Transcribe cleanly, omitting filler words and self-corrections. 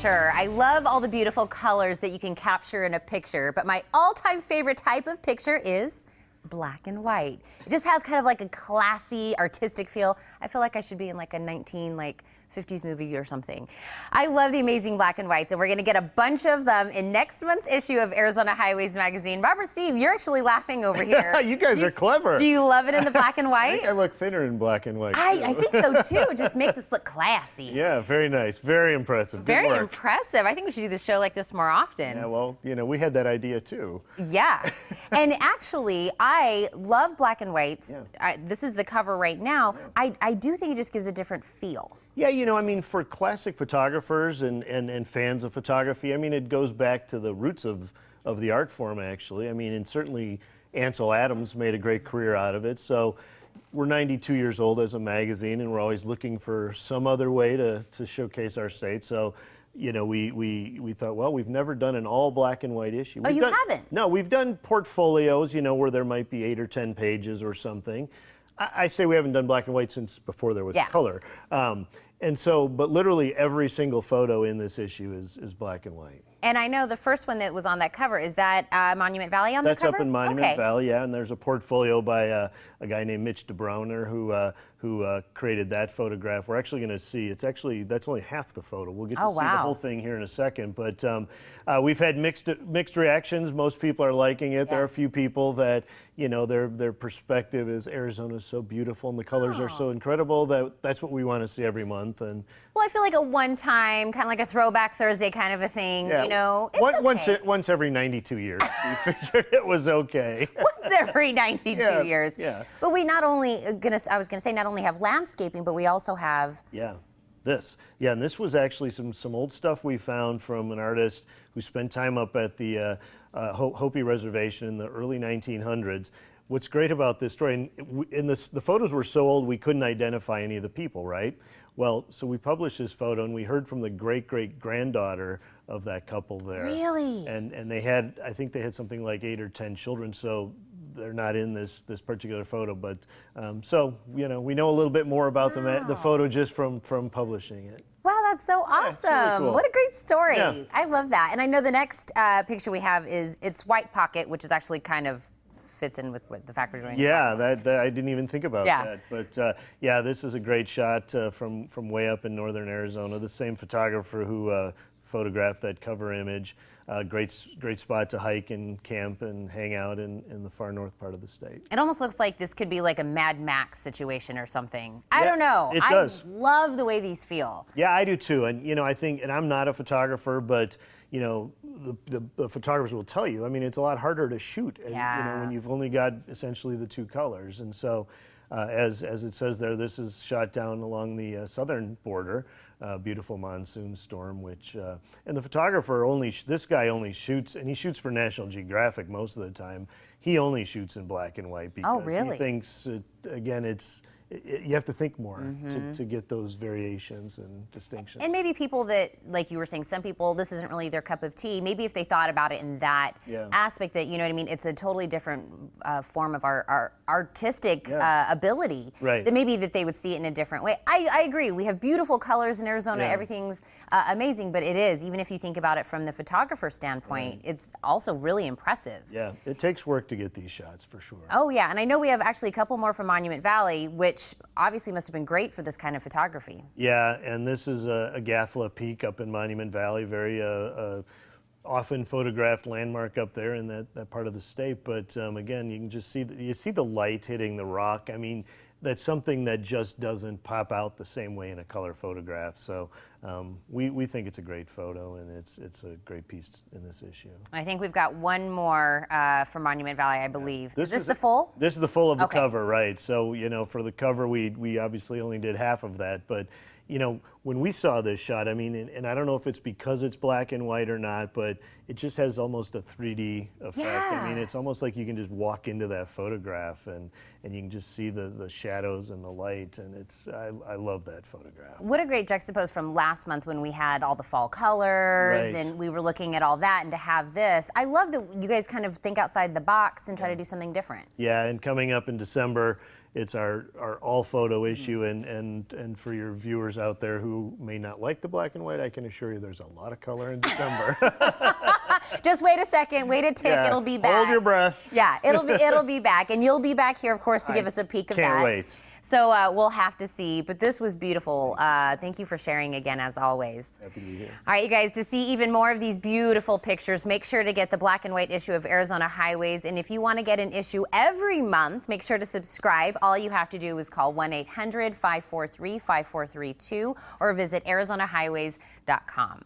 sure. I love all the beautiful colors that you can capture in a picture, but my all-time favorite type of picture is black and white. It just has kind of like a classy, artistic feel. I feel like I should be in like a 50s movie or something. I love the amazing black and whites, and we're going to get a bunch of them in next month's issue of Arizona Highways magazine. Robert, Steve, you're actually laughing over here. You guys are clever. Do you love it in the black and white? I think I look thinner in black and white. I think so too. It just makes us look classy. Yeah, very nice. Very impressive. Very Good work. impressive. I think we should do this show like this more often. Yeah, well, you know, we had that idea too. Yeah. And actually, I love black and whites. Yeah. This is the cover right now. Yeah. I do think it just gives a different feel. Yeah, you know, I mean, for classic photographers and fans of photography, I mean, it goes back to the roots of the art form, actually. I mean, and certainly Ansel Adams made a great career out of it. So we're 92 years old as a magazine, and we're always looking for some other way to showcase our state. So, you know, we thought, well, we've never done an all black and white issue. You haven't? No, we've done portfolios, you know, where there might be 8 or 10 pages or something. I say we haven't done black and white since before there was color. And so, but literally every single photo in this issue is black and white. And I know the first one that was on that cover, is that Monument Valley on the cover? That's up in Monument Valley, yeah, and there's a portfolio by a guy named Mitch DeBrowner who created that photograph. We're actually going to see, that's only half the photo. We'll get to see the whole thing here in a second, but we've had mixed reactions. Most people are liking it. Yeah. There are a few people that, you know, their perspective is Arizona's so beautiful and the colors are so incredible that's what we want to see every month. And well, I feel like a one-time, kind of like a throwback Thursday kind of a thing, yeah. You know, it's okay. Once every 92 years, we figured it was okay. Once every 92 years. Yeah. But we not only, I was gonna say, not only have landscaping, but we also have... Yeah, this. Yeah, and this was actually some old stuff we found from an artist who spent time up at the Hopi Reservation in the early 1900s. What's great about this story, and the photos were so old we couldn't identify any of the people, right? Well, so we published this photo, and we heard from the great-great-granddaughter of that couple there. Really? And they had, I think they had something like 8 or 10 children, so they're not in this particular photo. But so, you know, we know a little bit more about the photo just from publishing it. Wow, that's so awesome. Yeah, really cool. What a great story. Yeah. I love that. And I know the next picture we have it's White Pocket, which is actually kind of fits in with the fact we're doing. Yeah, that I didn't even think about that. But yeah, this is a great shot from way up in northern Arizona. The same photographer who photographed that cover image. Great spot to hike and camp and hang out in the far north part of the state. It almost looks like this could be like a Mad Max situation or something. I don't know. It does. I love the way these feel. Yeah, I do too. And you know, I think, and I'm not a photographer, but you know, the photographers will tell you, I mean, it's a lot harder to shoot, you know, when you've only got essentially the 2 colors. And so, as it says there, this is shot down along the southern border, beautiful monsoon storm, which, and the photographer this guy only shoots, and he shoots for National Geographic most of the time. He only shoots in black and white because he thinks, again, you have to think more to get those variations and distinctions. And maybe people that, like you were saying, some people, this isn't really their cup of tea. Maybe if they thought about it in that aspect, that, you know what I mean, it's a totally different form of our artistic ability. Right. That maybe that they would see it in a different way. I agree. We have beautiful colors in Arizona. Everything's amazing, but it is, even if you think about it from the photographer standpoint, it's also really impressive. Yeah, it takes work to get these shots for sure. Oh yeah, and I know we have actually a couple more from Monument Valley, which obviously must have been great for this kind of photography. Yeah, and this is a Gathla Peak up in Monument Valley, very often photographed landmark up there in that part of the state. But again, you can just see the light hitting the rock. I mean, that's something that just doesn't pop out the same way in a color photograph. So we think it's a great photo, and it's a great piece in this issue. I think we've got one more from Monument Valley, I believe. Is this the full? This is the full of the cover, right? So, you know, for the cover, we obviously only did half of that, but you know, when we saw this shot, I mean, and I don't know if it's because it's black and white or not, but it just has almost a 3D effect. Yeah. I mean, it's almost like you can just walk into that photograph and you can just see the shadows and the light, and I love that photograph. What a great juxtapose from last month when we had all the fall colors and we were looking at all that, and to have this. I love that you guys kind of think outside the box and try to do something different. Yeah, and coming up in December, It's our all photo issue, and for your viewers out there who may not like the black and white, I can assure you there's a lot of color in December. Just wait a second, wait a tick, Yeah, it'll be back. hold your breath. Yeah, it'll be back, and you'll be back here, of course, to give us a peek of that. Can't wait. So we'll have to see, but this was beautiful. Thank you for sharing again, as always. Happy to be here. All right, you guys, to see even more of these beautiful pictures, make sure to get the black and white issue of Arizona Highways. And if you want to get an issue every month, make sure to subscribe. All you have to do is call 1-800-543-5432 or visit ArizonaHighways.com.